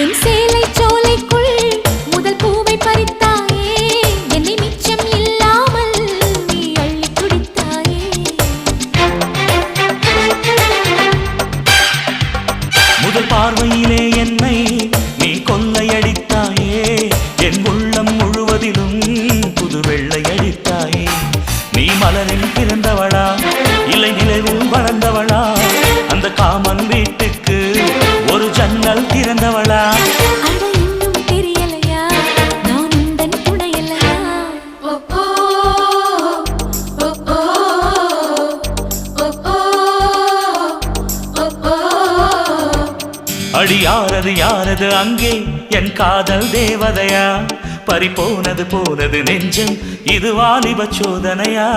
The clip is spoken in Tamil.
என் சேலை சோலைக்குள் முதல் பூவை பறித்தாயே, என்னை மிச்சம் இல்லாமல் நீ அள்ளி குடித்தாயே. முதல் பார்வையிலே என்னை நீ கொள்ளையடித்தாயே, என் உள்ளம் முழுவதிலும் புது வெள்ளை அடித்தாயே. நீ மலரில் பிறந்தவளா இல்லை நிலவில் வளர்ந்தவளா, அந்த காமன் வீட்டுக்கு ஒரு ஜன்னல் திறந்தவளா? அட இன்னும் தெரியலையா நான் உந்தன் துணையலையா? அடி யாரது யாரது அங்கே என் காதல் தேவதையா? பறிபோனது போனது நெஞ்சம், இது வாலிப சோதனையா?